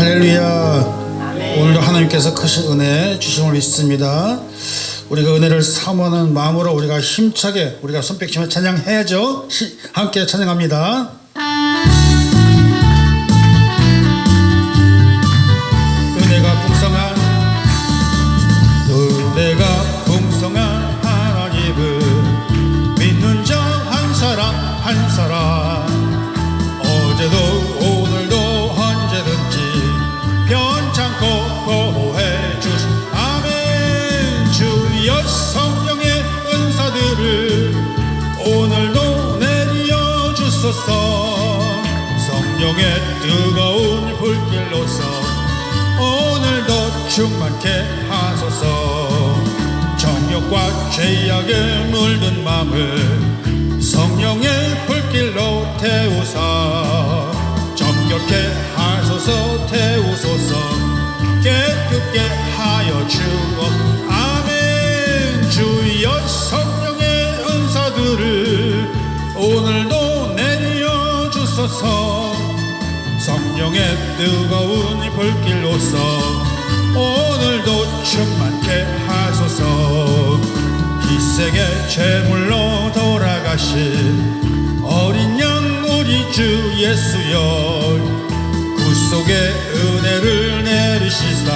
할렐루야. 오늘도 하나님께서 크신 은혜 주심을 믿습니다. 우리가 은혜를 사모하는 마음으로 우리가 힘차게 우리가 손뼉치며 찬양해야죠. 함께 찬양합니다. 은혜가 풍성한 하나님을 믿는 자 한 사람 한 사람, 어제도 오늘도 언제든지 변찮고 보호해 주시. 아멘. 주여 성령의 은사들을 오늘도 내려 주소서. 성령의 뜨거운 불길로서 오늘도 충만케 하소서. 정욕과 죄악에 물든 마음을 성령의 불길로 태우사 정결케 하소서. 태우소서. 깨끗게 하여 주옵. 아멘. 주여 성령의 은사들을 오늘도 내려 주소서. 성령의 뜨거운 불길로서 오늘도 충만케 하소서. 희생의 제물로 돌아가신 어린 양 우리 주 예수여, 구속의 은혜를 내리시사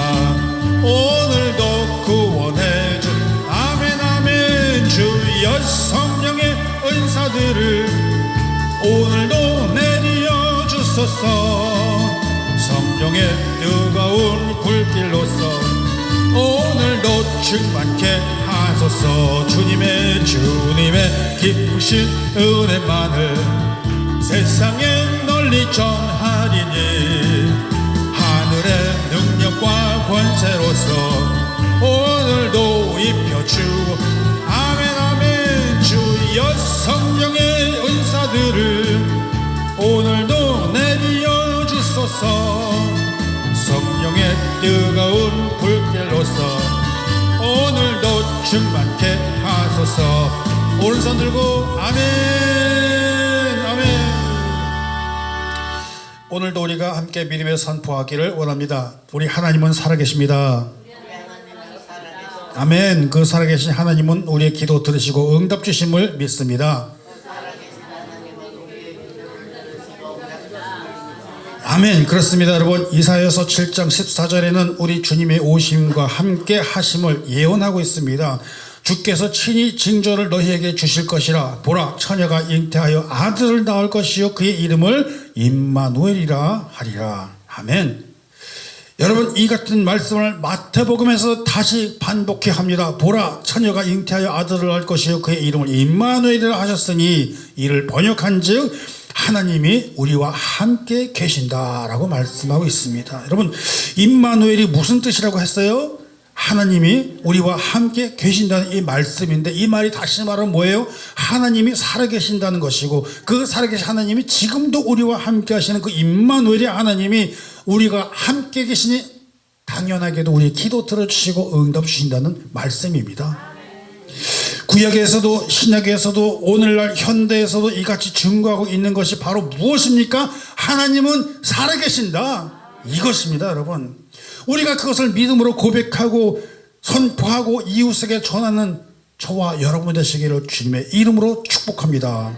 오늘도 구원해 주. 아멘 아멘. 주여 성령의 은사들을 오늘도 내려 주소서. 성령의 뜨거운 불길로서 오늘도 충만케 하소서. 주님의 기쁘신 은혜만을 세상에 널리 전하리니 하늘의 능력과 권세로서 오늘도 입혀주오. 아멘 아멘. 주여 성령의 은사들을 오늘도 내려 주소서. 성령의 뜨거운 불길로서 오늘도 충만케 하소서. 오른손 들고 아멘 아멘. 오늘도 우리가 함께 믿음에 선포하기를 원합니다. 우리 하나님은 살아계십니다. 아멘. 그 살아계신 하나님은 우리의 기도 들으시고 응답 주심을 믿습니다. 아멘. 그렇습니다. 여러분, 이사야서 7장 14절에는 우리 주님의 오심과 함께 하심을 예언하고 있습니다. 주께서 친히 징조를 너희에게 주실 것이라. 보라, 처녀가 잉태하여 아들을 낳을 것이요 그의 이름을 임마누엘이라 하리라. 아멘. 여러분, 이 같은 말씀을 마태복음에서 다시 반복해 합니다. 보라, 처녀가 잉태하여 아들을 낳을 것이요 그의 이름을 임마누엘이라 하셨으니 이를 번역한즉 하나님이 우리와 함께 계신다라고 말씀하고 있습니다. 여러분, 임마누엘이 무슨 뜻이라고 했어요? 하나님이 우리와 함께 계신다는 이 말씀인데, 이 말이 다시 말하면 뭐예요? 하나님이 살아계신다는 것이고, 그 살아계신 하나님이 지금도 우리와 함께 하시는 그 임마누엘의 하나님이 우리가 함께 계시니 당연하게도 우리의 기도 들어주시고 응답 주신다는 말씀입니다. 구약에서도 신약에서도 오늘날 현대에서도 이같이 증거하고 있는 것이 바로 무엇입니까? 하나님은 살아계신다, 이것입니다. 여러분, 우리가 그것을 믿음으로 고백하고 선포하고 이웃에게 전하는 저와 여러분 되시기를 주님의 이름으로 축복합니다.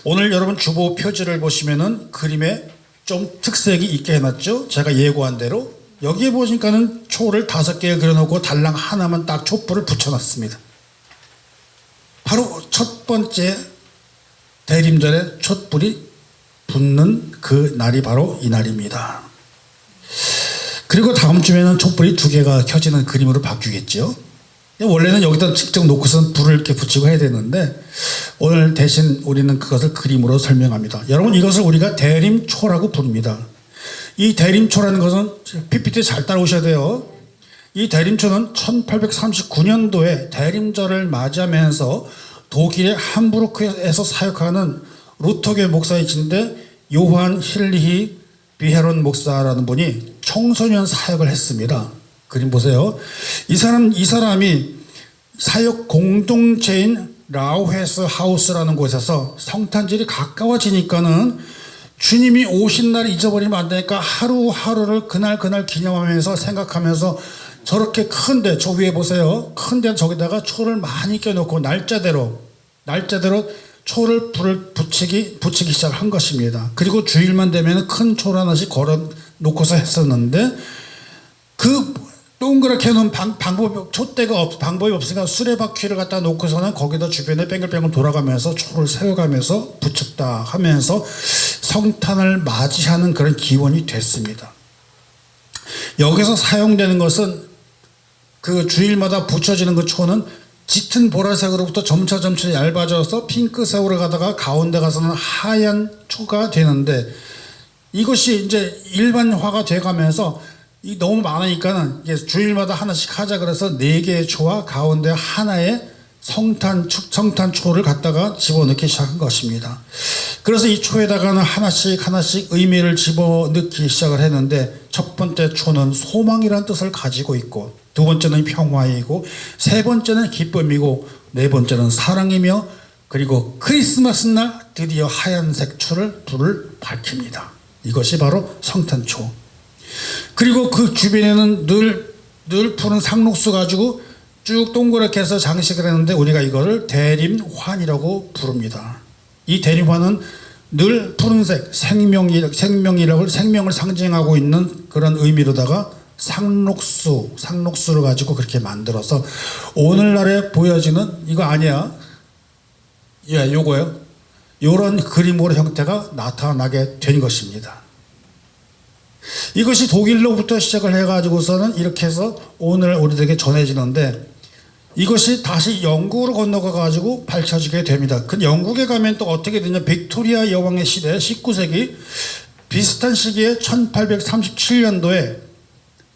오늘 여러분 주보 표지를 보시면은 그림에 좀 특색이 있게 해놨죠. 제가 예고한 대로 여기에 보니까는 초를 5개 그려놓고 달랑 하나만 딱 촛불을 붙여놨습니다. 바로 첫 번째 대림절에 촛불이 붙는 그 날이 바로 이 날입니다. 그리고 다음 주에는 촛불이 2개가 켜지는 그림으로 바뀌겠죠. 원래는 여기다 직접 놓고선 불을 이렇게 붙이고 해야 되는데 오늘 대신 우리는 그것을 그림으로 설명합니다. 여러분, 이것을 우리가 대림초라고 부릅니다. 이 대림초라는 것은 PPT 잘 따라오셔야 돼요. 이 대림초는 1839년도에 대림절을 맞이하면서 독일의 함부르크에서 사역하는 루터교 목사이신데 요한 힐리히 비헤론 목사라는 분이 청소년 사역을 했습니다. 그림 보세요. 이 사람이 사역 공동체인 라우헤스 하우스라는 곳에서 성탄절이 가까워지니까는 주님이 오신 날 잊어버리면 안 되니까 하루하루를 그날 기념하면서 생각하면서 저렇게 큰데, 저 위에 보세요. 큰데 저기다가 초를 많이 껴놓고 날짜대로 초를 불을 붙이기 시작한 것입니다. 그리고 주일만 되면 큰 초를 하나씩 걸어 놓고서 했었는데, 그 동그랗게 해놓은 방법이 없으니까 수레바퀴를 갖다 놓고서는 거기다 주변에 뺑글뺑글 돌아가면서 초를 세워가면서 붙였다 하면서 성탄을 맞이하는 그런 기원이 됐습니다. 여기서 사용되는 것은 그 주일마다 붙여지는 그 초는 짙은 보라색으로부터 점차 얇아져서 핑크색으로 가다가 가운데 가서는 하얀 초가 되는데, 이것이 이제 일반화가 돼가면서 너무 많으니까는 주일마다 하나씩 하자 그래서 4개의 초와 가운데 하나의 성탄초를 갖다가 집어넣기 시작한 것입니다. 그래서 이 초에다가는 하나씩 의미를 집어넣기 시작을 했는데, 첫 번째 초는 소망이라는 뜻을 가지고 있고, 두 번째는 평화이고, 세 번째는 기쁨이고, 네 번째는 사랑이며, 그리고 크리스마스 날 드디어 하얀색 초를 불을 밝힙니다. 이것이 바로 성탄초. 그리고 그 주변에는 늘 푸른 상록수 가지고 쭉 동그랗게 해서 장식을 했는데, 우리가 이거를 대림환이라고 부릅니다. 이 대림환은 늘 푸른색 생명을 상징하고 있는 그런 의미로다가 상록수를 가지고 그렇게 만들어서 오늘날에 보여지는, 이거 아니야, 요거요, 요런 그림으로 형태가 나타나게 된 것입니다. 이것이 독일로부터 시작을 해가지고서는 이렇게 해서 오늘 우리들에게 전해지는데, 이것이 다시 영국으로 건너가가지고 밝혀지게 됩니다. 그 영국에 가면 또 어떻게 되냐, 빅토리아 여왕의 시대 19세기 비슷한 시기에 1837년도에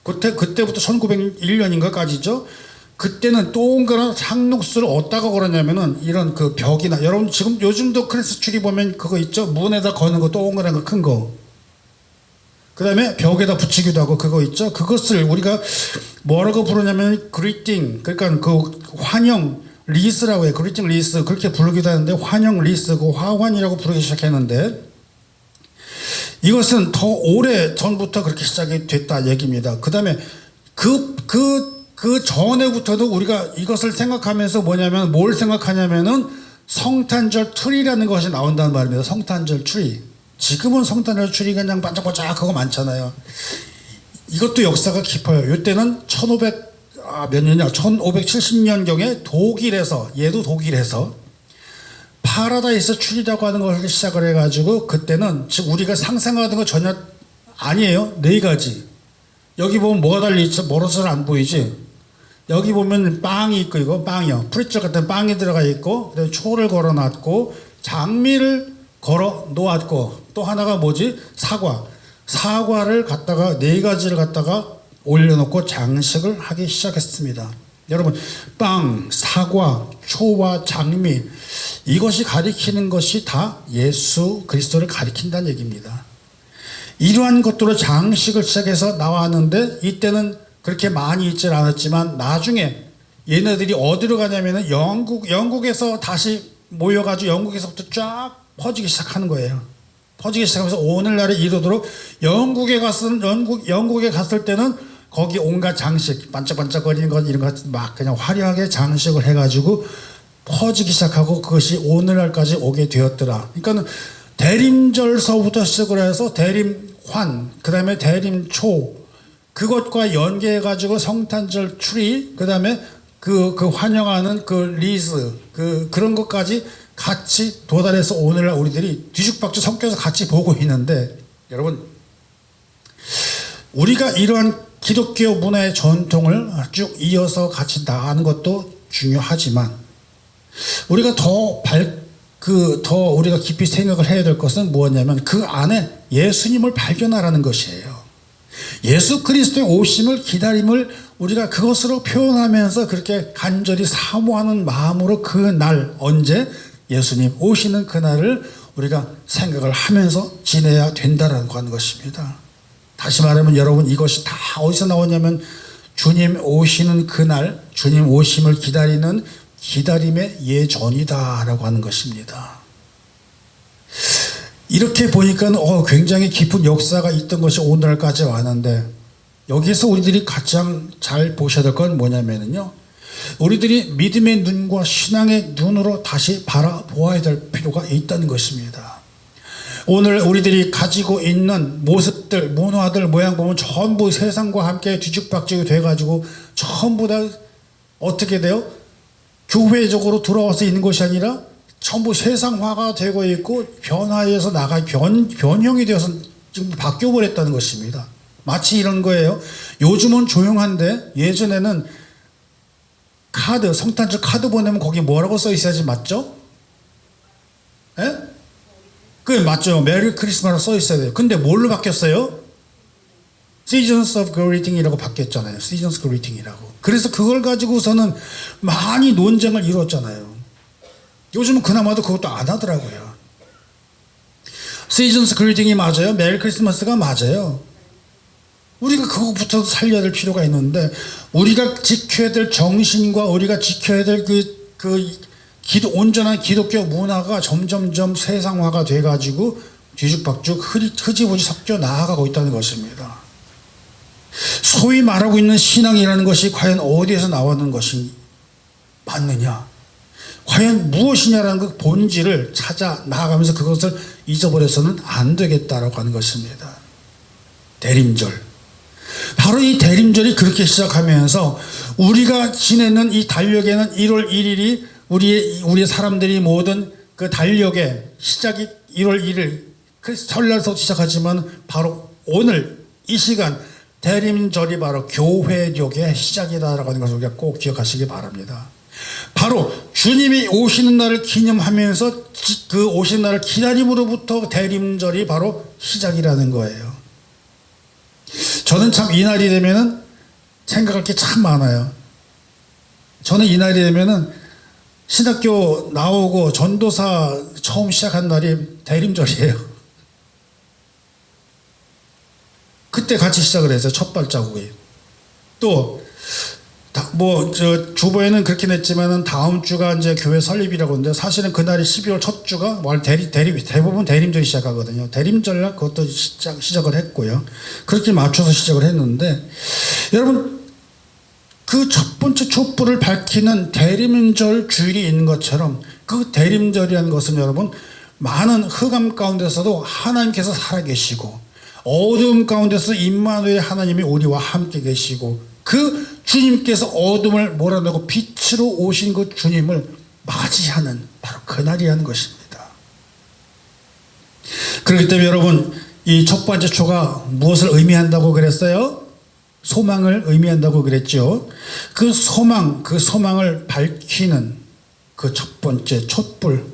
그때부터 1901년인가까지죠. 그때는 동그란 상록수를 어디다가 걸었냐면은 이런 그 벽이나, 여러분 지금 요즘도 크리스 트리 보면 그거 있죠, 문에다 거는 거 동그란 거 큰 거, 그 다음에 벽에다 붙이기도 하고 그거 있죠. 그것을 우리가 뭐라고 부르냐면 그리팅, 그러니까 그 환영 리스라고 해요. 그리팅 리스, 그렇게 부르기도 하는데 환영 리스고 화환이라고 부르기 시작했는데, 이것은 더 오래 전부터 그렇게 시작이 됐다 얘기입니다. 그 다음에 그 전에부터도 우리가 이것을 생각하면서 뭘 생각하냐면은 성탄절 트리라는 것이 나온다는 말입니다. 성탄절 트리. 지금은 성탄절 트리 그냥 반짝반짝하고 많잖아요. 이것도 역사가 깊어요. 이때는 1570년경에 얘도 독일에서 파라다이스 트리라고 하는 것을 시작을 해가지고, 그때는 지금 우리가 상상하던 거 전혀 아니에요. 4가지. 여기 보면 뭐가 달려있죠? 멀어서는 안 보이지? 여기 보면 빵이 있고, 이거 빵이요. 프리처 같은 빵이 들어가 있고, 그다음에 초를 걸어놨고, 장미를 걸어 놓았고, 또 하나가 뭐지? 사과를 갖다가 4가지를 갖다가 올려놓고 장식을 하기 시작했습니다. 여러분, 빵, 사과, 초와 장미, 이것이 가리키는 것이 다 예수 그리스도를 가리킨다는 얘기입니다. 이러한 것들로 장식을 시작해서 나왔는데, 이때는 그렇게 많이 있질 않았지만 나중에 얘네들이 어디로 가냐면은 영국에서 다시 모여가지고 영국에서부터 쫙 퍼지기 시작하는 거예요. 퍼지기 시작하면서 오늘날에 이르도록 영국에 갔을 때는 거기 온갖 장식, 반짝반짝거리는 것, 이런 것 막 그냥 화려하게 장식을 해가지고 퍼지기 시작하고, 그것이 오늘날까지 오게 되었더라. 그러니까 대림절서부터 시작을 해서 대림환, 그 다음에 대림초, 그것과 연계해가지고 성탄절 트리, 그 다음에 그 환영하는 그 리즈, 그런 것까지 같이 도달해서 오늘날 우리들이 뒤죽박죽 섞여서 같이 보고 있는데, 여러분, 우리가 이러한 기독교 문화의 전통을 쭉 이어서 같이 나가는 것도 중요하지만, 우리가 더 우리가 깊이 생각을 해야 될 것은 무엇이냐면, 그 안에 예수님을 발견하라는 것이에요. 예수 그리스도의 오심을, 기다림을 우리가 그것으로 표현하면서 그렇게 간절히 사모하는 마음으로 그 날, 언제 예수님 오시는 그날을 우리가 생각을 하면서 지내야 된다라고 하는 것입니다. 다시 말하면 여러분, 이것이 다 어디서 나오냐면 주님 오시는 그날, 주님 오심을 기다리는 기다림의 예전이다라고 하는 것입니다. 이렇게 보니까 굉장히 깊은 역사가 있던 것이 오늘날까지 왔는데, 여기서 우리들이 가장 잘 보셔야 될 건 뭐냐면요, 우리들이 믿음의 눈과 신앙의 눈으로 다시 바라보아야 될 필요가 있다는 것입니다. 오늘 우리들이 가지고 있는 모습들, 문화들, 모양 보면 전부 세상과 함께 뒤죽박죽이 돼가지고 전부 다 어떻게 돼요? 교회적으로 돌아와서 있는 것이 아니라 전부 세상화가 되고 있고 변화해서 변형이 되어서 지금 바뀌어버렸다는 것입니다. 마치 이런 거예요. 요즘은 조용한데 예전에는 성탄절 카드 보내면 거기 뭐라고 써 있어야지, 맞죠? 예? 그게 맞죠. 메리 크리스마스 써 있어야 돼요. 근데 뭘로 바뀌었어요? Seasons of Greeting이라고 바뀌었잖아요. Seasons Greeting이라고. 그래서 그걸 가지고서는 많이 논쟁을 이루었잖아요. 요즘은 그나마도 그것도 안 하더라고요. Seasons Greeting이 맞아요? 메리 크리스마스가 맞아요. 우리가 그것부터 살려야 될 필요가 있는데, 우리가 지켜야 될 정신과 우리가 지켜야 될 온전한 기독교 문화가 점점점 세상화가 돼가지고 뒤죽박죽 흐지부지 섞여 나아가고 있다는 것입니다. 소위 말하고 있는 신앙이라는 것이 과연 어디에서 나오는 것이 맞느냐, 과연 무엇이냐라는 그 본질을 찾아 나아가면서 그것을 잊어버려서는 안 되겠다라고 하는 것입니다. 대림절, 바로 이 대림절이 그렇게 시작하면서 우리가 지내는 이 달력에는 1월 1일이 우리의 사람들이 모든 그 달력의 시작이 1월 1일, 그래서 설날부터 시작하지만 바로 오늘 이 시간 대림절이 바로 교회력의 시작이다라고 하는 것을 우리가 꼭 기억하시기 바랍니다. 바로 주님이 오시는 날을 기념하면서 그 오시는 날을 기다림으로부터 대림절이 바로 시작이라는 거예요. 저는 참 이날이 되면은 생각할 게 참 많아요. 저는 이날이 되면은 신학교 나오고 전도사 처음 시작한 날이 대림절이에요. 그때 같이 시작을 했어요. 첫 발자국이. 또 주보에는 그렇게 냈지만은 다음 주가 이제 교회 설립이라고 하는데, 사실은 그날이 12월 첫 주가 대부분 대림절이 시작하거든요. 대림절날 그것도 시작을 했고요. 그렇게 맞춰서 시작을 했는데, 여러분, 그 첫 번째 촛불을 밝히는 대림절 주일이 있는 것처럼, 그 대림절이라는 것은 여러분, 많은 흑암 가운데서도 하나님께서 살아계시고, 어두움 가운데서 임마누엘 하나님이 우리와 함께 계시고, 그 주님께서 어둠을 몰아내고 빛으로 오신 그 주님을 맞이하는 바로 그날이라는 것입니다. 그렇기 때문에 여러분, 이 첫 번째 초가 무엇을 의미한다고 그랬어요? 소망을 의미한다고 그랬죠. 그 소망을 밝히는 그 첫 번째 촛불,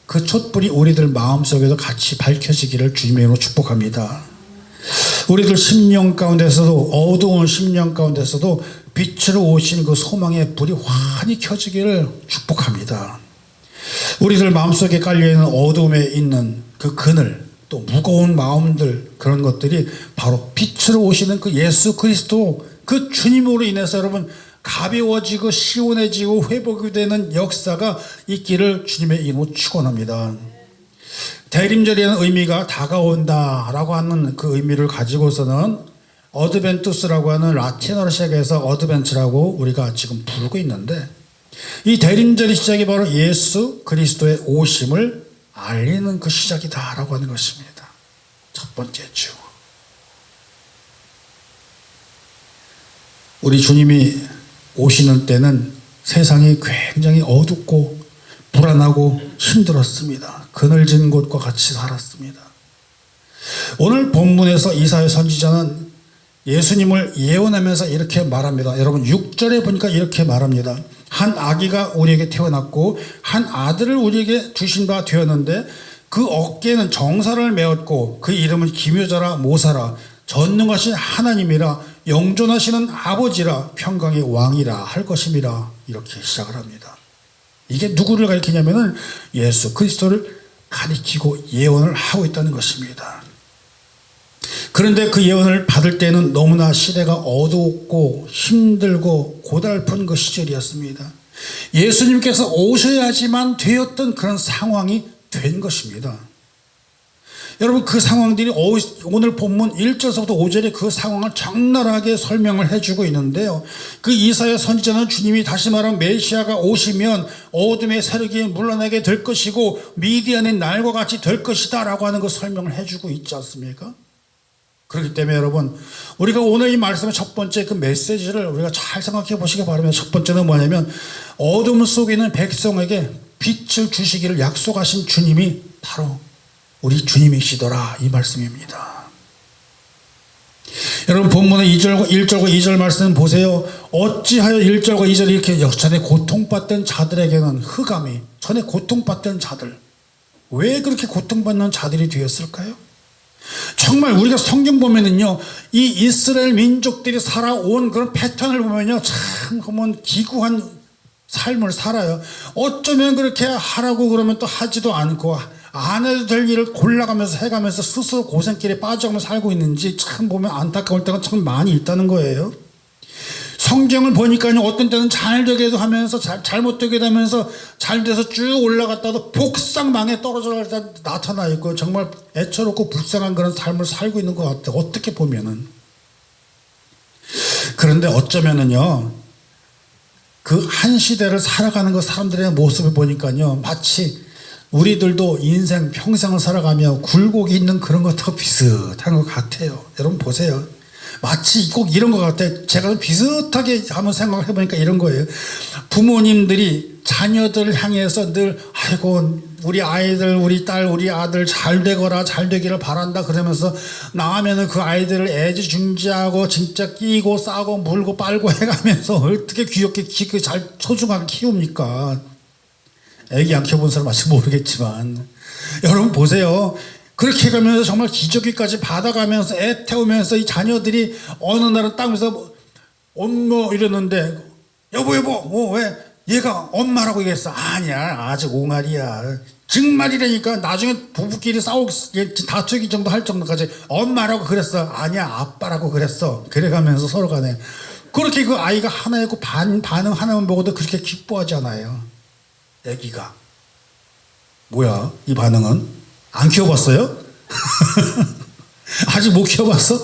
그 촛불이 우리들 마음속에도 같이 밝혀지기를 주님의 이름으로 축복합니다. 우리들 심령 가운데서도, 어두운 심령 가운데서도 빛으로 오신 그 소망의 불이 환히 켜지기를 축복합니다. 우리들 마음속에 깔려있는 어두움에 있는 그 그늘, 또 무거운 마음들, 그런 것들이 바로 빛으로 오시는 그 예수 그리스도, 그 주님으로 인해서 여러분 가벼워지고 시원해지고 회복이 되는 역사가 있기를 주님의 이름으로 축원합니다. 대림절이라는 의미가 다가온다라고 하는 그 의미를 가지고서는 어드벤투스라고 하는 라틴어로 시작해서 어드벤트라고 우리가 지금 부르고 있는데, 이 대림절의 시작이 바로 예수 그리스도의 오심을 알리는 그 시작이다라고 하는 것입니다. 첫 번째 주. 우리 주님이 오시는 때는 세상이 굉장히 어둡고 불안하고 힘들었습니다. 그늘진 곳과 같이 살았습니다. 오늘 본문에서 이사야 선지자는 예수님을 예언하면서 이렇게 말합니다. 여러분 6절에 보니까 이렇게 말합니다. 한 아기가 우리에게 태어났고 한 아들을 우리에게 주신 바 되었는데 그 어깨에는 정사를 메었고 그 이름은 기묘자라 모사라 전능하신 하나님이라 영존하시는 아버지라 평강의 왕이라 할 것임이라, 이렇게 시작을 합니다. 이게 누구를 가리키냐면은 예수 그리스도를 가리키고 예언을 하고 있다는 것입니다. 그런데 그 예언을 받을 때는 너무나 시대가 어두웠고 힘들고 고달픈 그 시절이었습니다. 예수님께서 오셔야지만 되었던 그런 상황이 된 것입니다. 여러분 그 상황들이 오늘 본문 1절서부터 5절에 그 상황을 적나라하게 설명을 해주고 있는데요. 그 이사야 선지자는 주님이 다시 말하면 메시아가 오시면 어둠의 세력이 물러나게 될 것이고 미디안의 날과 같이 될 것이다 라고 하는 그 설명을 해주고 있지 않습니까? 그렇기 때문에 여러분 우리가 오늘 이 말씀의 첫 번째 그 메시지를 우리가 잘 생각해 보시기 바랍니다. 첫 번째는 뭐냐면 어둠 속에 있는 백성에게 빛을 주시기를 약속하신 주님이 바로 우리 주님이시더라 이 말씀입니다. 여러분 본문의 1절과 2절 말씀 보세요. 어찌하여 1절과 2절이 이렇게 전에 고통받던 자들에게는 흑암이, 전에 고통받던 자들, 왜 그렇게 고통받는 자들이 되었을까요? 정말 우리가 성경 보면은요, 이 이스라엘 민족들이 살아온 그런 패턴을 보면요, 참 보면 기구한 삶을 살아요. 어쩌면 그렇게 하라고 그러면 또 하지도 않고 안 해도 될 일을 골라가면서 해가면서 스스로 고생길에 빠져가면서 살고 있는지 참 보면 안타까울 때가 참 많이 있다는 거예요. 성경을 보니까요, 어떤 때는 잘 되게도 하면서 잘못되게도 하면서 잘 돼서 쭉 올라갔다도 복상망에 떨어져 나타나 있고 정말 애처롭고 불쌍한 그런 삶을 살고 있는 것 같아요. 어떻게 보면은. 그런데 어쩌면은요, 그 한 시대를 살아가는 그 사람들의 모습을 보니까요, 마치 우리들도 인생 평생을 살아가며 굴곡이 있는 그런 것하고 비슷한 것 같아요. 여러분 보세요. 마치 꼭 이런 것 같아요. 제가 비슷하게 한번 생각을 해보니까 이런 거예요. 부모님들이 자녀들을 향해서 늘 아이고 우리 아이들, 우리 딸, 우리 아들 잘 되거라, 잘 되기를 바란다 그러면서 나오면은 그 아이들을 애지중지하고 진짜 끼고 싸고 물고 빨고 해가면서 어떻게 귀엽게 잘 소중하게 키웁니까? 애기 안 키워본 사람 아직 모르겠지만 여러분 보세요. 그렇게 가면서 정말 기저귀까지 받아가면서 애 태우면서 이 자녀들이 어느 날은 땅에서 엄마 이러는데 여보 왜 얘가 엄마라고 얘기했어. 아니야 아직 옹알이야. 정말이라니까. 나중에 부부끼리 다투기 정도 할 정도까지 엄마라고 그랬어. 아니야 아빠라고 그랬어. 그래가면서 서로 간에 그렇게 그 아이가 하나 있고 반응 하나만 보고도 그렇게 기뻐하지 않아요. 애기가 뭐야 이 반응은? 안 키워봤어요? 아직 못 키워봤어?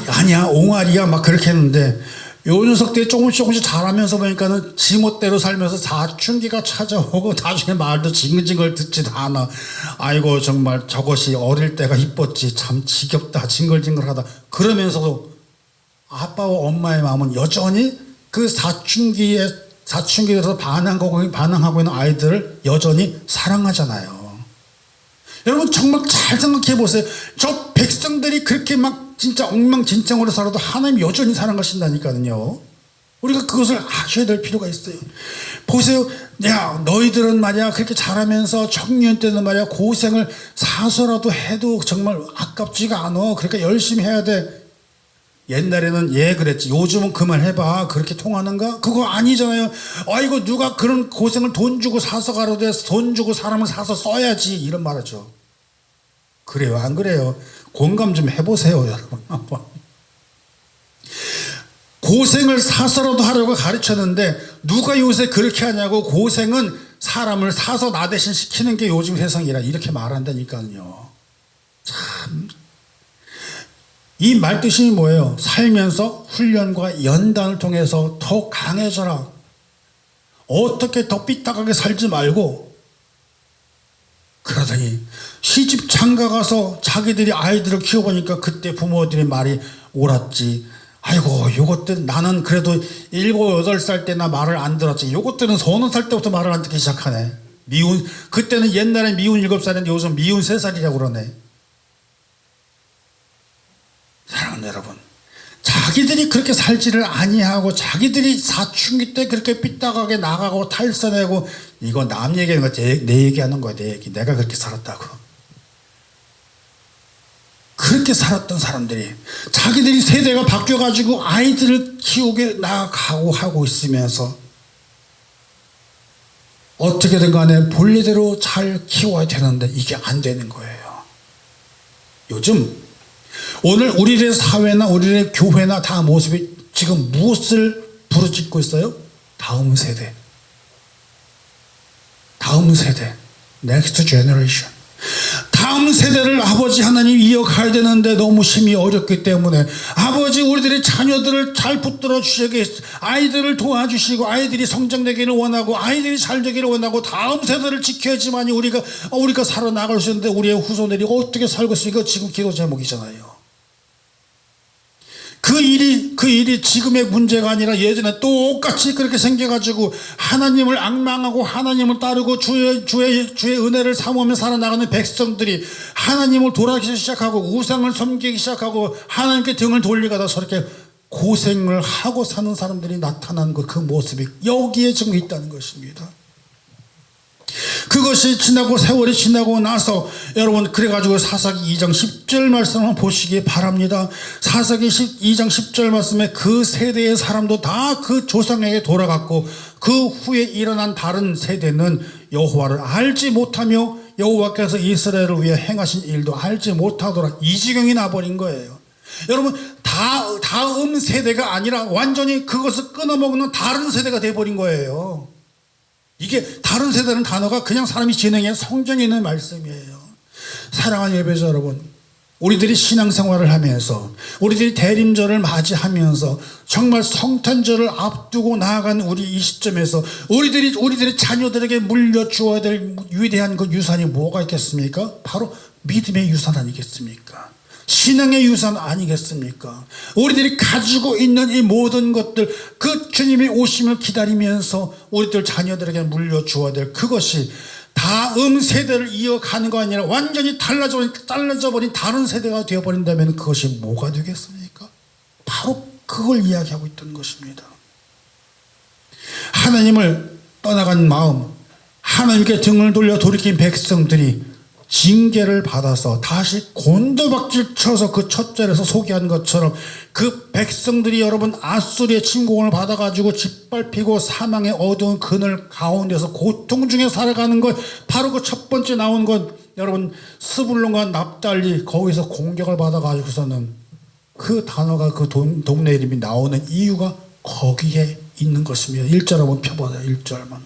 아니야 옹알이야 막 그렇게 했는데 요 녀석들이 조금씩 자라면서 보니까는 지멋대로 살면서 사춘기가 찾아오고 나중에 말도 징글징글 듣지도 않아. 아이고 정말 저것이 어릴 때가 이뻤지 참 지겹다 징글징글하다. 그러면서도 아빠와 엄마의 마음은 여전히 그 사춘기에서 반항하고 있는 아이들을 여전히 사랑하잖아요. 여러분 정말 잘 생각해 보세요. 저 백성들이 그렇게 막 진짜 엉망진창으로 살아도 하나님 여전히 사랑하신다니까요. 우리가 그것을 아셔야 될 필요가 있어요. 보세요. 야 너희들은 말이야 그렇게 자라면서 청년 때는 말이야 고생을 사서라도 해도 정말 아깝지가 않아. 그러니까 열심히 해야 돼. 옛날에는 예 그랬지. 요즘은 그만해봐. 그렇게 통하는가? 그거 아니잖아요. 아이고 누가 그런 고생을 돈 주고 사서 가로돼 돈 주고 사람을 사서 써야지 이런 말하죠. 그래요 안 그래요? 공감 좀 해보세요 여러분. 고생을 사서라도 하려고 가르쳤는데 누가 요새 그렇게 하냐고. 고생은 사람을 사서 나 대신 시키는 게 요즘 세상이라 이렇게 말한다니까요. 참 이 말뜻이 뭐예요? 살면서 훈련과 연단을 통해서 더 강해져라. 어떻게 더 삐딱하게 살지 말고. 그러더니 시집 장가 가서 자기들이 아이들을 키워보니까 그때 부모들의 말이 옳았지. 아이고 요것들 나는 그래도 7, 8살 때나 말을 안 들었지. 요것들은 서너 살 때부터 말을 안 듣기 시작하네. 그때는 옛날에 미운 7살인데 요즘 미운 3살이라고 그러네. 사랑하는 여러분, 자기들이 그렇게 살지를 아니하고 자기들이 사춘기 때 그렇게 삐딱하게 나가고 탈선하고 이거 남 얘기하는 거 내 얘기하는 거야. 내 얘기. 내가 그렇게 살았다고. 그렇게 살았던 사람들이 자기들이 세대가 바뀌어가지고 아이들을 키우게 나가고 하고 있으면서 어떻게든 간에 본래대로 잘 키워야 되는데 이게 안 되는 거예요. 요즘 오늘 우리의 사회나 우리의 교회나 다 모습이 지금 무엇을 부르짖고 있어요? 다음 세대. next generation. 다음 세대를 아버지 하나님 이어가야 되는데 너무 힘이 어렵기 때문에 아버지 우리들의 자녀들을 잘 붙들어 주시게, 아이들을 도와주시고 아이들이 성장되기를 원하고 아이들이 잘 되기를 원하고 다음 세대를 지켜야지만이 우리가 살아나갈 수 있는데 우리의 후손들이 어떻게 살고 있습니까? 지금 기도 제목이잖아요. 그 일이 지금의 문제가 아니라 예전에 똑같이 그렇게 생겨가지고 하나님을 앙망하고 하나님을 따르고 주의 은혜를 사모하며 살아나가는 백성들이 하나님을 돌아가기 시작하고 우상을 섬기기 시작하고 하나님께 등을 돌리다가 저렇게 고생을 하고 사는 사람들이 나타난 그 모습이 여기에 지금 있다는 것입니다. 그것이 지나고 세월이 지나고 나서 여러분 그래가지고 사사기 2장 10절 말씀을 보시기 바랍니다. 사사기 2장 10절 말씀에 그 세대의 사람도 다 그 조상에게 돌아갔고 그 후에 일어난 다른 세대는 여호와를 알지 못하며 여호와께서 이스라엘을 위해 행하신 일도 알지 못하더라. 이 지경이 나버린 거예요. 여러분 다음 세대가 아니라 완전히 그것을 끊어먹는 다른 세대가 돼버린 거예요. 이게 다른 세대라는 단어가 그냥 사람이 지능해 성경에 있는 말씀이에요. 사랑하는 예배자 여러분, 우리들이 신앙생활을 하면서 우리들이 대림절을 맞이하면서 정말 성탄절을 앞두고 나아간 우리 이 시점에서 우리들의 자녀들에게 물려주어야 될 위대한 그 유산이 뭐가 있겠습니까? 바로 믿음의 유산 아니겠습니까? 신앙의 유산 아니겠습니까? 우리들이 가지고 있는 이 모든 것들, 그 주님의 오심을 기다리면서 우리들 자녀들에게 물려주어야 될 그것이 다음 세대를 이어가는 거 아니라 완전히 잘라져 버린 다른 세대가 되어버린다면 그것이 뭐가 되겠습니까? 바로 그걸 이야기하고 있던 것입니다. 하나님을 떠나간 마음, 하나님께 등을 돌려 돌이킨 백성들이 징계를 받아서 다시 곤두박질 쳐서 그 첫 절에서 소개한 것처럼 그 백성들이 여러분 아수리의 침공을 받아가지고 짓밟히고 사망의 어두운 그늘 가운데서 고통 중에 살아가는 것, 바로 그 첫 번째 나온 것 여러분 스불론과 납달리 거기서 공격을 받아가지고서는 그 단어가 그 동네 이름이 나오는 이유가 거기에 있는 것입니다. 1절 한번 펴봐요. 1절만.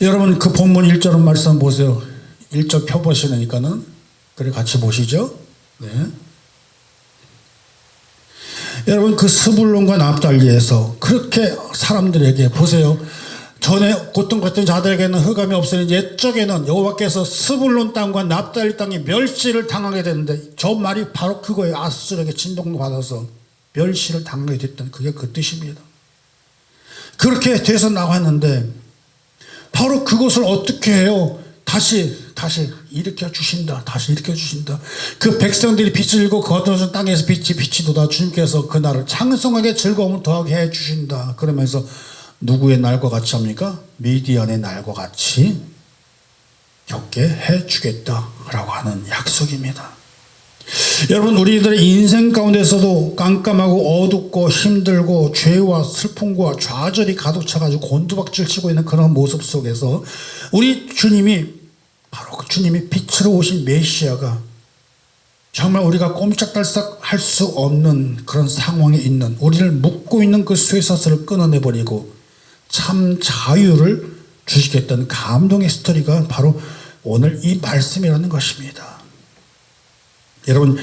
여러분 그 본문 1절 말씀 보세요. 1절 펴보시니까는 그래 같이 보시죠. 네. 여러분 그 스불론과 납달리에서 그렇게 사람들에게 보세요. 전에 고통받던 자들에게는 흑암이 없으니 옛적에는 여호와께서 스불론 땅과 납달리 땅에 멸시를 당하게 되는데 저 말이 바로 그거예요. 아수르에게 진동받아서 멸시를 당하게 됐던 그게 그 뜻입니다. 그렇게 돼서 나왔는데 바로 그것을 어떻게 해요? 다시 일으켜 주신다. 다시 일으켜 주신다. 그 백성들이 빛을 잃고 거두어진 땅에서 빛이 돋아 주님께서 그날을 창성하게 즐거움을 더하게 해 주신다. 그러면서 누구의 날과 같이 합니까? 미디안의 날과 같이 겪게 해 주겠다라고 하는 약속입니다. 여러분 우리들의 인생 가운데서도 깜깜하고 어둡고 힘들고 죄와 슬픔과 좌절이 가득 차가지고 곤두박질 치고 있는 그런 모습 속에서 우리 주님이 바로 그 주님이 빛으로 오신 메시아가 정말 우리가 꼼짝달싹 할 수 없는 그런 상황에 있는 우리를 묶고 있는 그 쇠사슬을 끊어내버리고 참 자유를 주시겠다는 감동의 스토리가 바로 오늘 이 말씀이라는 것입니다. 여러분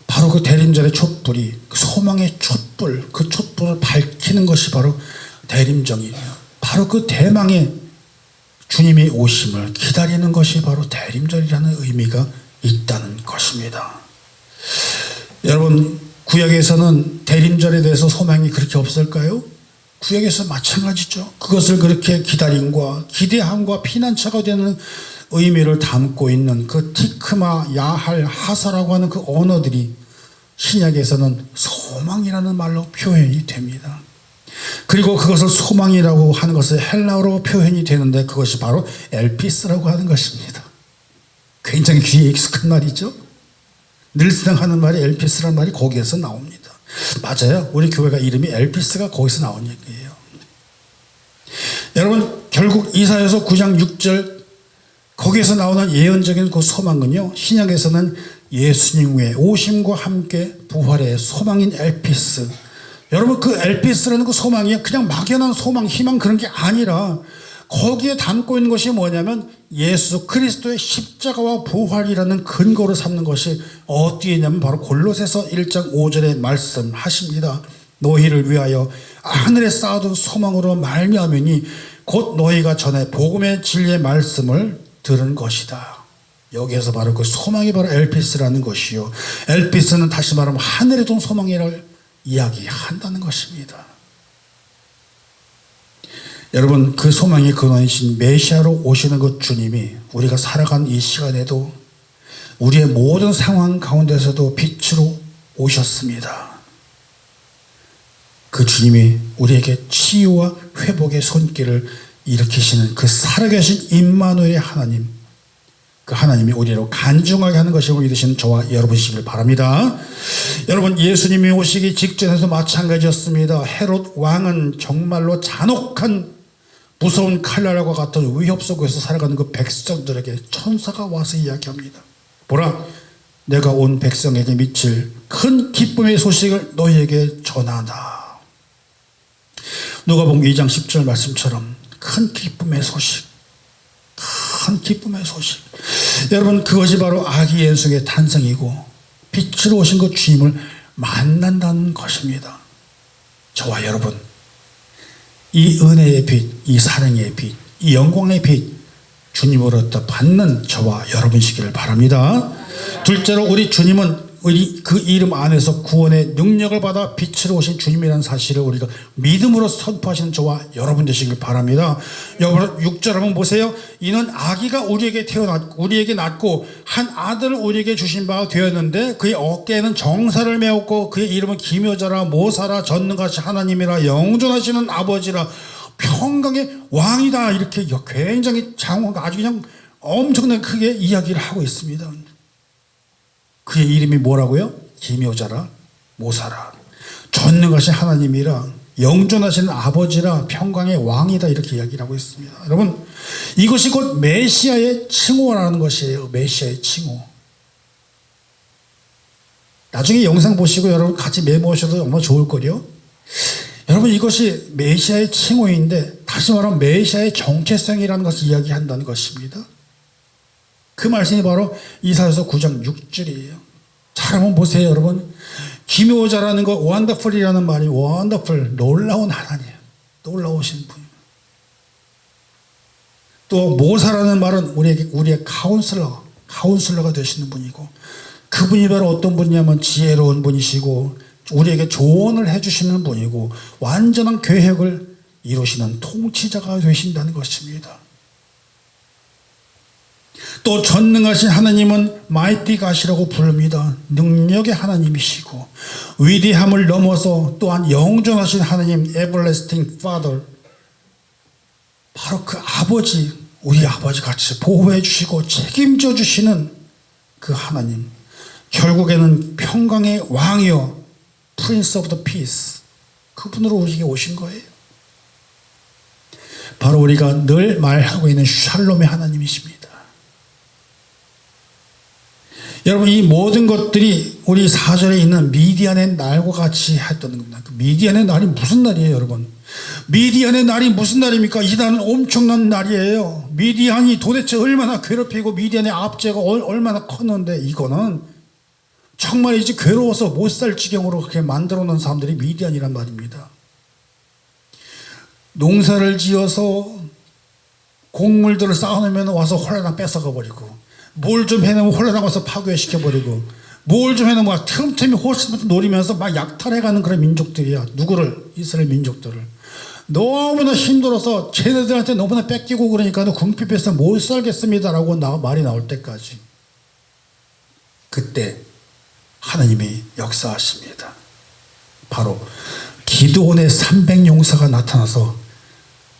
바로 그 대림절의 촛불이 그 소망의 촛불, 그 촛불을 밝히는 것이 바로 대림정이에요. 바로 그 대망의 주님의 오심을 기다리는 것이 바로 대림절이라는 의미가 있다는 것입니다. 여러분 구약에서는 대림절에 대해서 소망이 그렇게 없을까요? 구약에서 마찬가지죠. 그것을 그렇게 기다림과 기대함과 피난처가 되는 의미를 담고 있는 그 티크마, 야할, 하사라고 하는 그 언어들이 신약에서는 소망이라는 말로 표현이 됩니다. 그리고 그것을 소망이라고 하는 것을 헬라어로 표현이 되는데 그것이 바로 엘피스라고 하는 것입니다. 굉장히 귀에 익숙한 말이죠. 늘상 하는 말이 엘피스라는 말이 거기에서 나옵니다. 맞아요. 우리 교회가 이름이 엘피스가 거기서 나온 얘기예요. 여러분 결국 이사야서 9장 6절 거기에서 나오는 예언적인 그 소망은요, 신약에서는 예수님의 오심과 함께 부활의 소망인 엘피스. 여러분 그 엘피스라는 그 소망이 그냥 막연한 소망, 희망 그런 게 아니라 거기에 담고 있는 것이 뭐냐면 예수 그리스도의 십자가와 부활이라는 근거로 삼는 것이 어디에 있냐면 바로 골로새서 1장 5절에 말씀하십니다. 너희를 위하여 하늘에 쌓아둔 소망으로 말미암으니 곧 너희가 전에 복음의 진리의 말씀을 들은 것이다. 여기에서 바로 그 소망이 바로 엘피스라는 것이요, 엘피스는 다시 말하면 하늘에 둔 소망이를 이야기한다는 것입니다. 여러분, 그 소망의 근원이신 메시아로 오시는 그 주님이 우리가 살아간 이 시간에도 우리의 모든 상황 가운데서도 빛으로 오셨습니다. 그 주님이 우리에게 치유와 회복의 손길을 일으키시는 그 살아계신 임마누엘의 하나님, 그 하나님이 우리로 간증하게 하는 것이고 믿으시는 저와 여러분이시길 바랍니다. 여러분, 예수님이 오시기 직전에도 마찬가지였습니다. 헤롯 왕은 정말로 잔혹한 무서운 칼날과 같은 위협 속에서 살아가는 그 백성들에게 천사가 와서 이야기합니다. 보라, 내가 온 백성에게 미칠 큰 기쁨의 소식을 너희에게 전하다. 누가복음 2장 10절 말씀처럼 큰 기쁨의 소식, 큰 기쁨의 소식. 여러분, 그것이 바로 아기 예수의 탄생이고 빛으로 오신 그 주님을 만난다는 것입니다. 저와 여러분, 이 은혜의 빛, 이 사랑의 빛, 이 영광의 빛, 주님으로부터 받는 저와 여러분이시기를 바랍니다. 둘째로, 우리 주님은 우리 그 이름 안에서 구원의 능력을 받아 빛으로 오신 주님이라는 사실을 우리가 믿음으로 선포하시는 저와 여러분 되시길 바랍니다. 여러분, 6절 한번 보세요. 이는 아기가 우리에게 낳고 한 아들을 우리에게 주신 바가 되었는데 그의 어깨에는 정사를 메었고 그의 이름은 기묘자라 모사라 전능하신 하나님이라 영존하시는 아버지라 평강의 왕이다. 이렇게 굉장히 장황하고 아주 그냥 엄청나게 크게 이야기를 하고 있습니다. 그의 이름이 뭐라고요? 기묘자라, 모사라, 전능하신 하나님이라, 영존하신 아버지라, 평강의 왕이다. 이렇게 이야기를 하고 있습니다. 여러분, 이것이 곧 메시아의 칭호라는 것이에요. 메시아의 칭호. 나중에 영상 보시고 여러분 같이 메모하셔도 정말 좋을 거요. 여러분, 이것이 메시아의 칭호인데 다시 말하면 메시아의 정체성이라는 것을 이야기한다는 것입니다. 그 말씀이 바로 이사야서 9장 6절이에요. 잘 한번 보세요, 여러분. 기묘자라는 거, 원더풀이라는 말이 원더풀, 놀라운 하나님, 놀라우신 분. 또 모사라는 말은 우리의 카운슬러가 되시는 분이고, 그분이 바로 어떤 분이냐면 지혜로운 분이시고 우리에게 조언을 해주시는 분이고 완전한 계획을 이루시는 통치자가 되신다는 것입니다. 또 전능하신 하나님은 마이티 갓이라고 부릅니다. 능력의 하나님이시고 위대함을 넘어서 또한 영존하신 하나님, 에버래스팅 파더, 바로 그 아버지, 우리 아버지 같이 보호해 주시고 책임져 주시는 그 하나님, 결국에는 평강의 왕이요 프린스 오브 더 피스, 그분으로 우리에게 오신 거예요. 바로 우리가 늘 말하고 있는 샬롬의 하나님이십니다. 여러분, 이 모든 것들이 우리 4절에 있는 미디안의 날과 같이 했던 겁니다. 미디안의 날이 무슨 날이에요, 여러분? 미디안의 날이 무슨 날입니까? 이 날은 엄청난 날이에요. 미디안이 도대체 얼마나 괴롭히고 미디안의 압제가 얼마나 컸는데, 이거는 정말 이제 괴로워서 못 살 지경으로 그렇게 만들어 놓은 사람들이 미디안이란 말입니다. 농사를 지어서 곡물들을 쌓아놓으면 와서 홀라당 뺏어가 버리고, 뭘 좀 해놓으면 홀라당 와서 파괴시켜버리고, 뭘 좀 해놓으면 틈틈이 호스부터 노리면서 막 약탈해가는 그런 민족들이야. 누구를? 이스라엘 민족들을. 너무나 힘들어서 쟤네들한테 너무나 뺏기고 그러니까 궁핍해서 못 살겠습니다라고 말이 나올 때까지, 그때 하나님이 역사하십니다. 바로 기드온의 300용사가 나타나서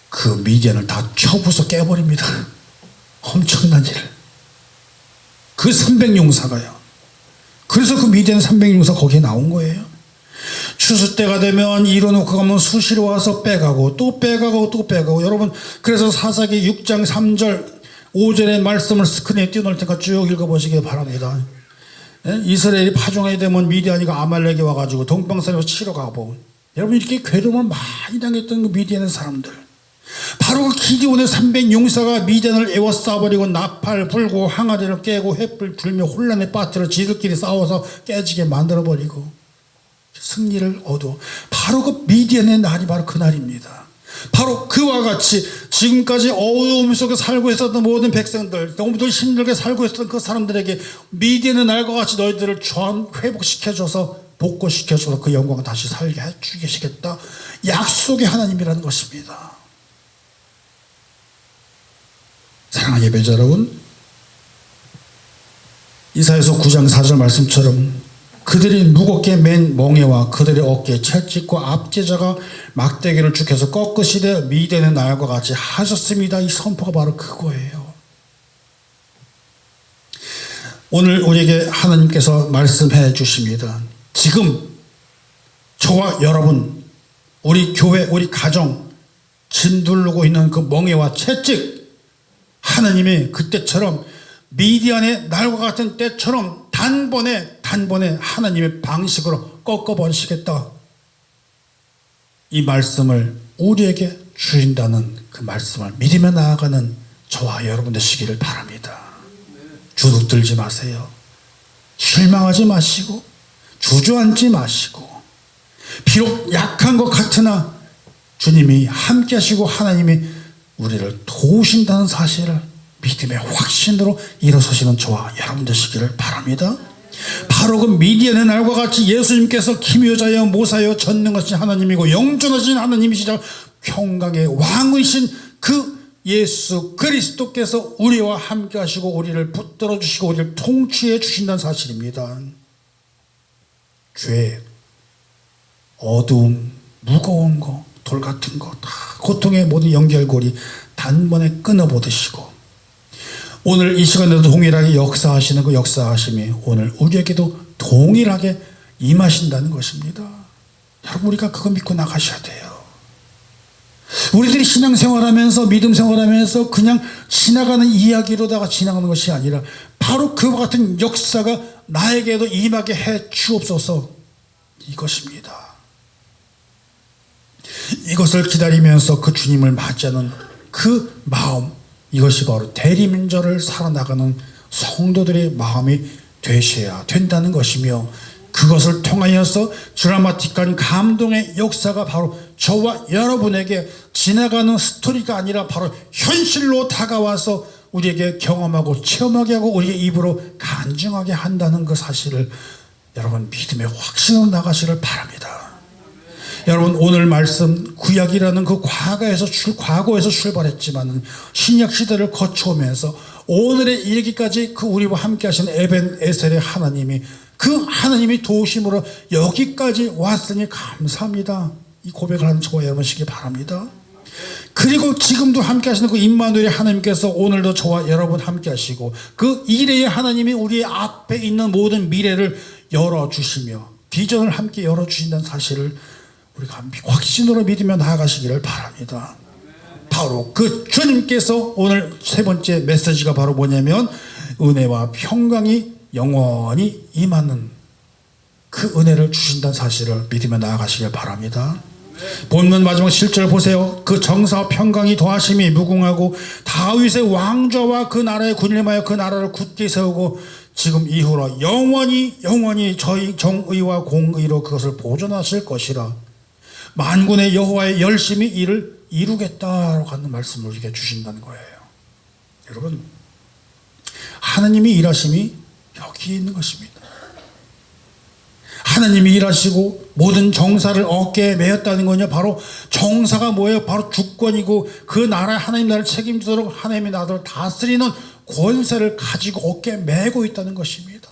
그 미디안을 다 쳐부숴 깨버립니다. 엄청난 일. 그 300용사가요. 그래서 그 미디안 300용사 거기에 나온 거예요. 추수 때가 되면 이뤄놓고 가면 수시로 와서 빼가고 또 빼가고 또 빼가고. 여러분, 그래서 사사기 6장 3절 5절의 말씀을 스크린에 띄워놓을 테니까 쭉 읽어보시기 바랍니다. 이스라엘이 파종하게 되면 미디안이가 아말렉에 와가지고 동방산에서 치러 가고, 여러분, 이렇게 괴로움을 많이 당했던 그 미디안의 사람들, 바로 그 기드온의 300 용사가 미디안을 에워싸버리고 나팔 불고 항아리를 깨고 횃불 들며 혼란에 빠뜨려 지들끼리 싸워서 깨지게 만들어버리고 승리를 얻어 바로 그 미디안의 날이 바로 그 날입니다. 바로 그와 같이 지금까지 어려움 속에 살고 있었던 모든 백성들, 너무도 힘들게 살고 있었던 그 사람들에게 미디안의 날과 같이 너희들을 회복시켜줘서 복구시켜줘서 그 영광을 다시 살게 해주시겠다, 약속의 하나님이라는 것입니다. 사랑하는 예배자 여러분, 이사야서 9장 4절 말씀처럼 그들이 무겁게 맨 멍에와 그들의 어깨에 채찍과 앞제자가 막대기를 죽여서 꺾으시되 미디안의 날과 같이 하셨습니다. 이 선포가 바로 그거예요. 오늘 우리에게 하나님께서 말씀해 주십니다. 지금 저와 여러분, 우리 교회, 우리 가정 짓누르고 있는 그 멍에와 채찍, 하나님이 그때처럼 미디안의 날과 같은 때처럼 단번에 하나님의 방식으로 꺾어버리시겠다, 이 말씀을 우리에게 주신다는 그 말씀을 믿으며 나아가는 저와 여러분 되시기를 바랍니다. 주눅들지 마세요. 실망하지 마시고 주저앉지 마시고, 비록 약한 것 같으나 주님이 함께 하시고 하나님이 우리를 도우신다는 사실을 믿음의 확신으로 일어서시는 저와 여러분 되시기를 바랍니다. 바로 그 미디안의 날과 같이 예수님께서 기묘자여 모사여 전능하신 하나님이고 영존하신 하나님이시자 평강의 왕이신 그 예수 그리스도께서 우리와 함께 하시고 우리를 붙들어 주시고 우리를 통치해 주신다는 사실입니다. 죄, 어두움, 무거운 거, 돌 같은 거, 다 고통의 모든 연결고리 단번에 끊어보듯이고, 오늘 이 시간에도 동일하게 역사하시는 그 역사하심이 오늘 우리에게도 동일하게 임하신다는 것입니다. 여러분, 우리가 그거 믿고 나가셔야 돼요. 우리들이 신앙생활하면서 믿음 생활하면서 그냥 지나가는 이야기로다가 지나가는 것이 아니라 바로 그와 같은 역사가 나에게도 임하게 해 주옵소서, 이것입니다. 이것을 기다리면서 그 주님을 맞이하는 그 마음, 이것이 바로 대리민절을 살아나가는 성도들의 마음이 되셔야 된다는 것이며, 그것을 통하여서 드라마틱한 감동의 역사가 바로 저와 여러분에게 지나가는 스토리가 아니라 바로 현실로 다가와서 우리에게 경험하고 체험하게 하고 우리의 입으로 간증하게 한다는 그 사실을 여러분 믿음의 확신으로 나가시를 바랍니다. 여러분, 오늘 말씀 구약이라는 그 과거에서 출발했지만 신약 시대를 거쳐오면서 오늘에 이르기까지 그 우리와 함께 하신 에벤 에셀의 하나님이, 그 하나님이 도우심으로 여기까지 왔으니 감사합니다, 이 고백을 하는 저와 여러분이시기 바랍니다. 그리고 지금도 함께 하시는 그 임마누엘의 하나님께서 오늘도 저와 여러분 함께 하시고 그 이레의 하나님이 우리의 앞에 있는 모든 미래를 열어주시며 비전을 함께 열어주신다는 사실을 우리가 확신으로 믿으며 나아가시기를 바랍니다. 바로 그 주님께서 오늘 세 번째 메시지가 바로 뭐냐면 은혜와 평강이 영원히 임하는 그 은혜를 주신다는 사실을 믿으며 나아가시길 바랍니다. 본문 마지막 7절 보세요. 그 정사와 평강이 더하심이 무궁하고 다윗의 왕좌와 그 나라의 군림하여 그 나라를 굳게 세우고 지금 이후로 영원히 저희 정의와 공의로 그것을 보존하실 것이라. 만군의 여호와의 열심히 이를 이루겠다라고 하는 말씀을 우리에게 주신다는 거예요. 여러분, 하나님이 일하심이 여기 있는 것입니다. 하나님이 일하시고 모든 정사를 어깨에 메었다는 거냐, 바로 정사가 뭐예요? 바로 주권이고 그 나라의 하나님 나라를 책임지도록 하나님의 나라를 다스리는 권세를 가지고 어깨에 메고 있다는 것입니다.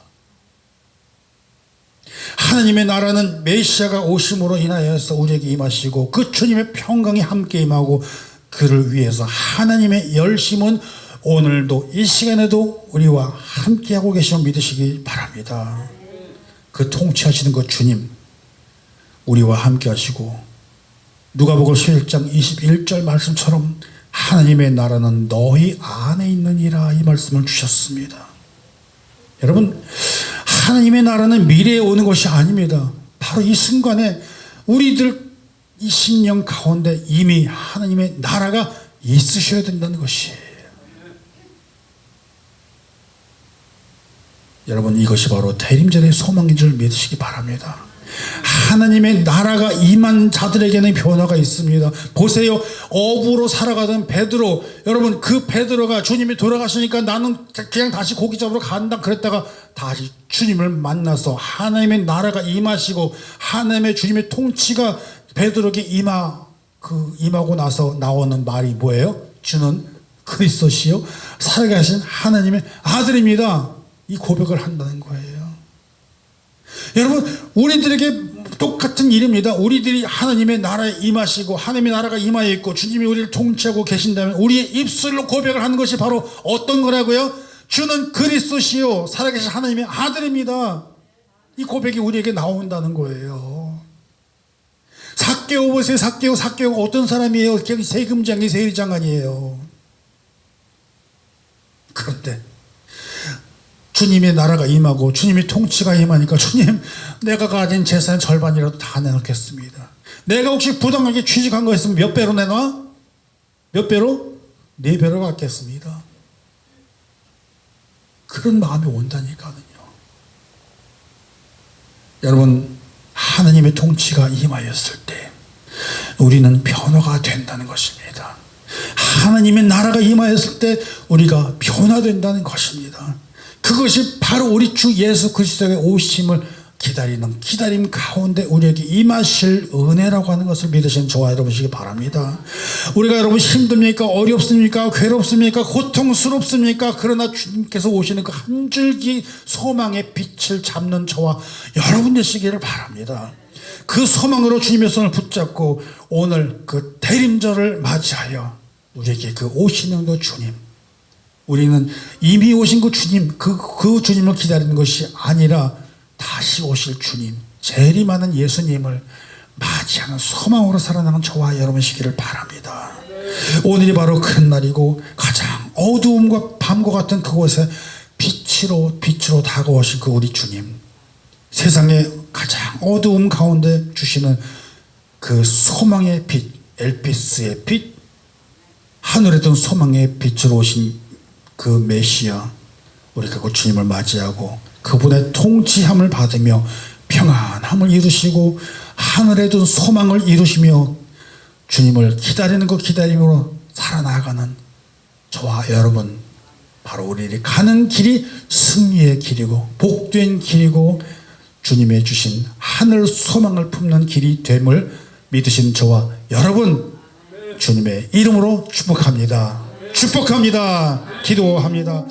하나님의 나라는 메시아가 오심으로 인하여서 우리에게 임하시고 그 주님의 평강이 함께 임하고 그를 위해서 하나님의 열심은 오늘도 이 시간에도 우리와 함께하고 계심을 믿으시기 바랍니다. 그 통치하시는 그 주님 우리와 함께 하시고 누가복음 11장 21절 말씀처럼 하나님의 나라는 너희 안에 있느니라, 이 말씀을 주셨습니다. 여러분, 하나님의 나라는 미래에 오는 것이 아닙니다. 바로 이 순간에 우리들 이 심령 가운데 이미 하나님의 나라가 있으셔야 된다는 것이에요. 여러분, 이것이 바로 대림절의 소망인 줄 믿으시기 바랍니다. 하나님의 나라가 임한 자들에게는 변화가 있습니다. 보세요, 어부로 살아가던 베드로, 여러분, 그 베드로가 주님이 돌아가시니까 나는 그냥 다시 고기 잡으러 간다 그랬다가 다시 주님을 만나서 하나님의 나라가 임하시고 하나님의 주님의 통치가 베드로에게 임하고 나서 나오는 말이 뭐예요? 주는 그리스도시요 살아계신 하나님의 아들입니다. 이 고백을 한다는 거예요. 여러분, 우리들에게 똑같은 일입니다. 우리들이 하나님의 나라에 임하시고 하나님의 나라가 임하여 있고 주님이 우리를 통치하고 계신다면 우리의 입술로 고백을 하는 것이 바로 어떤 거라고요? 주는 그리스도시요 살아계신 하나님의 아들입니다. 이 고백이 우리에게 나온다는 거예요. 삭개오 보세요. 삭개오가 어떤 사람이에요? 세금장이 세리장관이에요. 그런데 주님의 나라가 임하고 주님의 통치가 임하니까 주님, 내가 가진 재산 절반이라도 다 내놓겠습니다. 내가 혹시 부당하게 취직한 거 있으면 몇 배로 내놔? 몇 배로? 4배로 갚겠습니다. 그런 마음이 온다니까요. 여러분, 하나님의 통치가 임하였을 때 우리는 변화가 된다는 것입니다. 하나님의 나라가 임하였을 때 우리가 변화된다는 것입니다. 그것이 바로 우리 주 예수 그리스도의 오심을 기다리는 기다림 가운데 우리에게 임하실 은혜라고 하는 것을 믿으시는 저와 여러분이시기 바랍니다. 우리가 여러분 힘듭니까? 어렵습니까? 괴롭습니까? 고통스럽습니까? 그러나 주님께서 오시는 그 한 줄기 소망의 빛을 잡는 저와 여러분 되시기를 바랍니다. 그 소망으로 주님의 손을 붙잡고 오늘 그 대림절을 맞이하여 우리에게 그 오시는 그 주님, 우리는 이미 오신 그 주님, 그 주님을 기다리는 것이 아니라 다시 오실 주님, 재림하는 예수님을 맞이하는 소망으로 살아나는 저와 여러분이시기를 바랍니다. 오늘이 바로 큰 날이고 가장 어두움과 밤과 같은 그곳에 빛으로 다가오신 그 우리 주님, 세상의 가장 어두움 가운데 주시는 그 소망의 빛, 엘피스의 빛, 하늘에 든 소망의 빛으로 오신 그 메시아, 우리가 그 주님을 맞이하고 그분의 통치함을 받으며 평안함을 이루시고 하늘에 둔 소망을 이루시며 주님을 기다리는 그 기다림으로 살아나가는 저와 여러분, 바로 우리들이 가는 길이 승리의 길이고 복된 길이고 주님의 주신 하늘 소망을 품는 길이 됨을 믿으신 저와 여러분, 주님의 이름으로 축복합니다. 축복합니다. 기도합니다.